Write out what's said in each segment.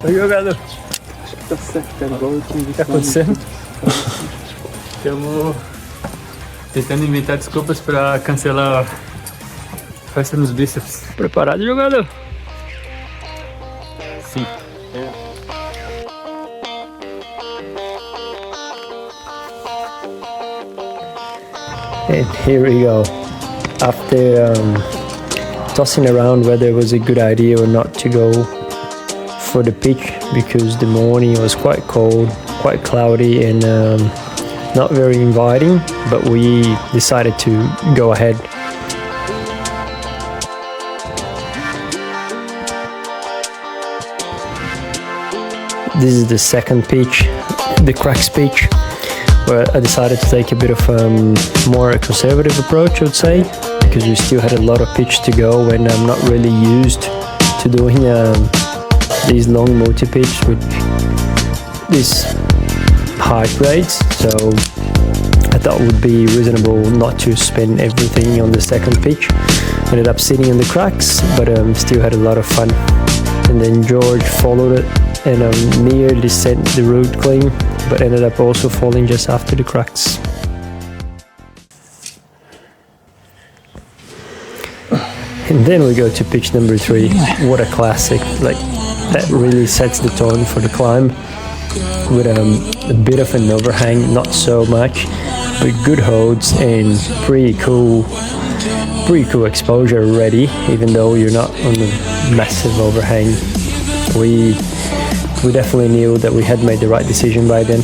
Oi, jogador. Acho que tá certo, cara. Igual o último O que tá acontecendo? Estamos tentando inventar desculpas para cancelar a festa nos bíceps. Preparado, jogador? Sim. And here we go. After tossing around whether it was a good idea or not to go for the pitch, because the morning was quite cold, quite cloudy, and not very inviting, but we decided to go ahead. This is the second pitch, the cracks pitch, where I decided to take a bit of more conservative approach, I would say, because we still had a lot of pitch to go, and I'm not really used to doing these long multi-pitch with these high grades, so I thought it would be reasonable not to spend everything on the second pitch. Ended up sitting in the cracks, but still had a lot of fun. And then George followed it and nearly sent the route clean, but ended up also falling just after the cracks. And then we go to pitch number 3. What a classic! Like, that really sets the tone for the climb, with a bit of an overhang, not so much, but good holds and pretty cool exposure already, even though you're not on a massive overhang. We definitely knew that we had made the right decision by then.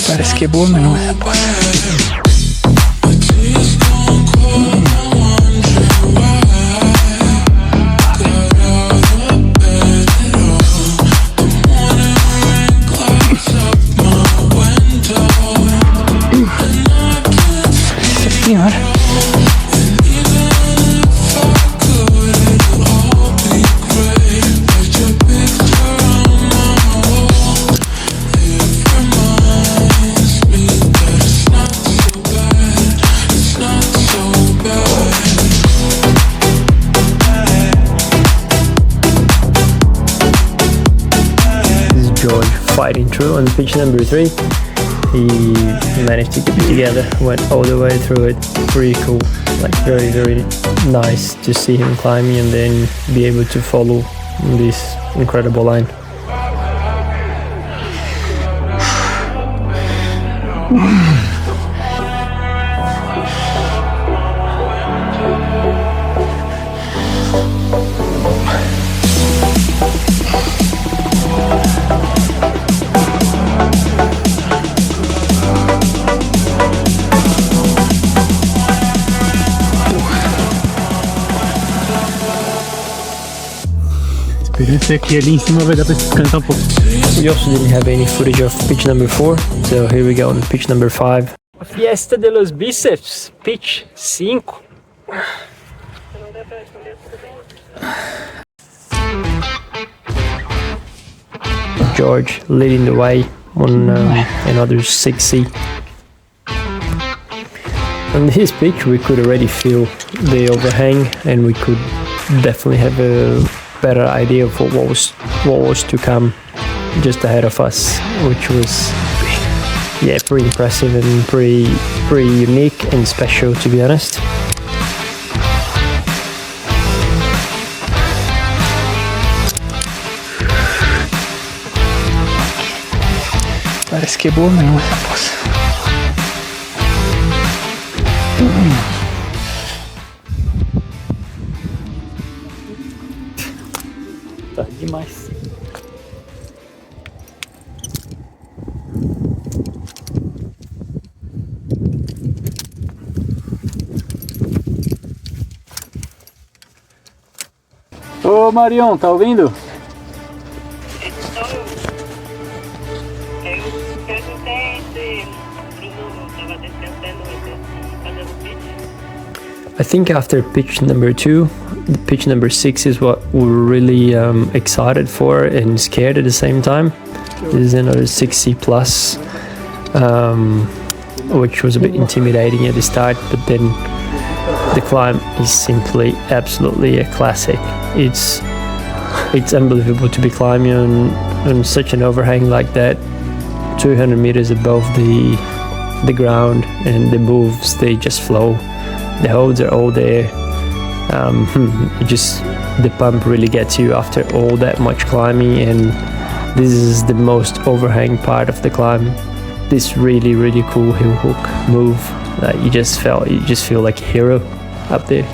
Parece que é boa, mas não é, pô. Senhora. George fighting through on pitch number 3. He managed to get it together, went all the way through it. Pretty cool, like very, very nice to see him climbing and then be able to follow this incredible line. Experiência aqui ali em cima vai dar para descansar um pouco. We also didn't have any footage of pitch number 4, so here we go on pitch number 5. Fiesta de los Bíceps, pitch 5. George leading the way on another 6C. On this pitch we could already feel the overhang, and we could definitely have a better idea of what was to come just ahead of us, which was pretty impressive and pretty unique and special, to be honest. Parece que é boa, mas não é, poça. Tá demais. Ô Marion, tá ouvindo? Eu perguntei se o Bruno estava descansando fazendo pitch. I think after pitch number 2, the pitch number 6 is what we're really excited for and scared at the same time. This is another 6C plus. which was a bit intimidating at the start, but then the climb is simply absolutely a classic. It's unbelievable to be climbing on such an overhang like that, 200 meters above the ground, and the moves, they just flow. The holds are all there. The pump really gets you after all that much climbing, and this is the most overhang part of the climb. This really cool heel hook move that you just feel like a hero up there.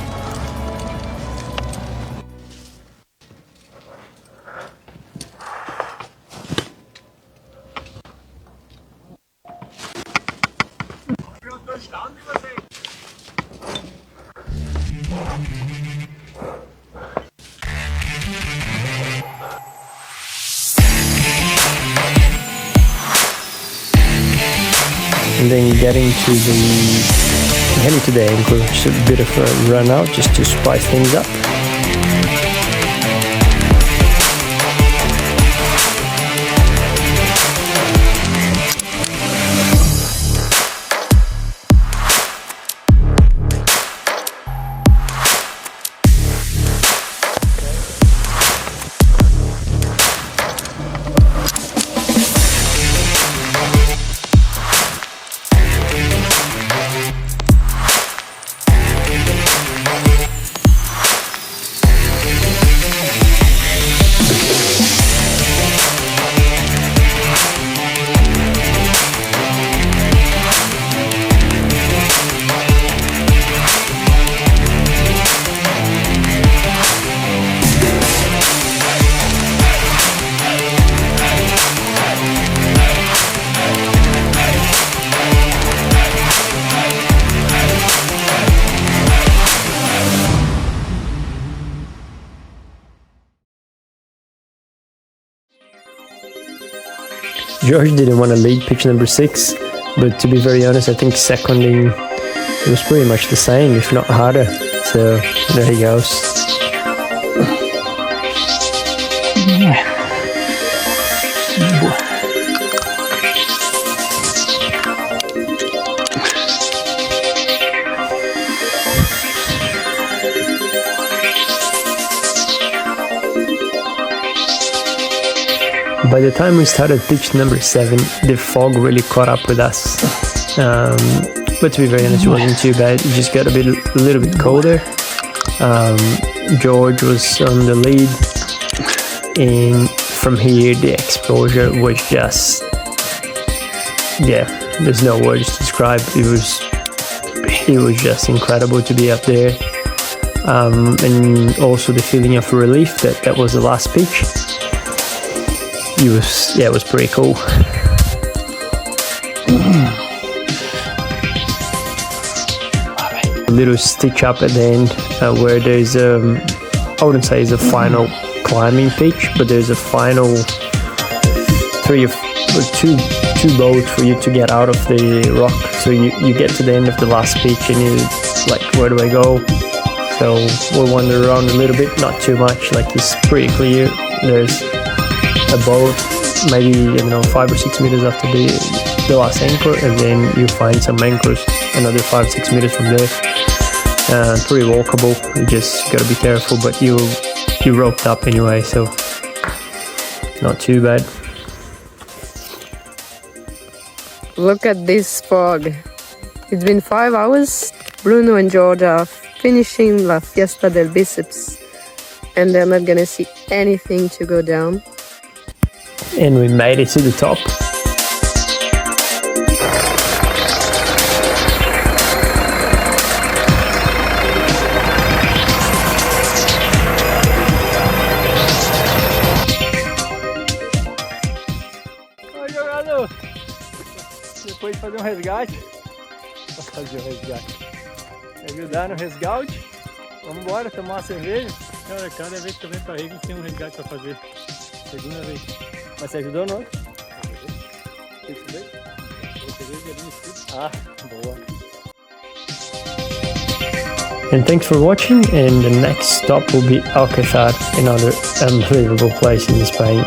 And then heading to the ankle, just a bit of a run out just to spice things up. Jorge didn't want to lead pitch number 6, but to be very honest, I think seconding was pretty much the same, if not harder. So there he goes. By the time we started pitch number 7, the fog really caught up with us. But to be very honest, it wasn't too bad. It just got a little bit colder. George was on the lead, and from here the exposure was just, there's no words to describe. It was just incredible to be up there, and also the feeling of relief that was the last pitch. It was pretty cool. A little stitch up at the end where there's I wouldn't say it's a final climbing pitch, but there's a final 3 or 2 bolts for you to get out of the rock. So you get to the end of the last pitch and you're like, where do I go? So we'll wander around a little bit, not too much, like it's pretty clear. There's a boat maybe 5 or 6 meters after the last anchor, and then you find some anchors another 5 or 6 meters from there. Pretty walkable. You just gotta be careful, but you roped up anyway, so not too bad. Look at this fog. It's been 5 hours. Bruno and George are finishing La Fiesta del Bíceps, and they're not gonna see anything to go down. And we made it to the top. Oi, jogador! Depois de fazer resgate, vou fazer resgate. Ajudar no resgate. Vamos embora tomar uma cerveja. Cara, cada vez que eu venho pra Riglos tem resgate pra fazer. Segunda vez. Mas você ajudou não? Ah, boa. And thanks for watching, and the next stop will be Alquézar, another unbelievable place in Spain.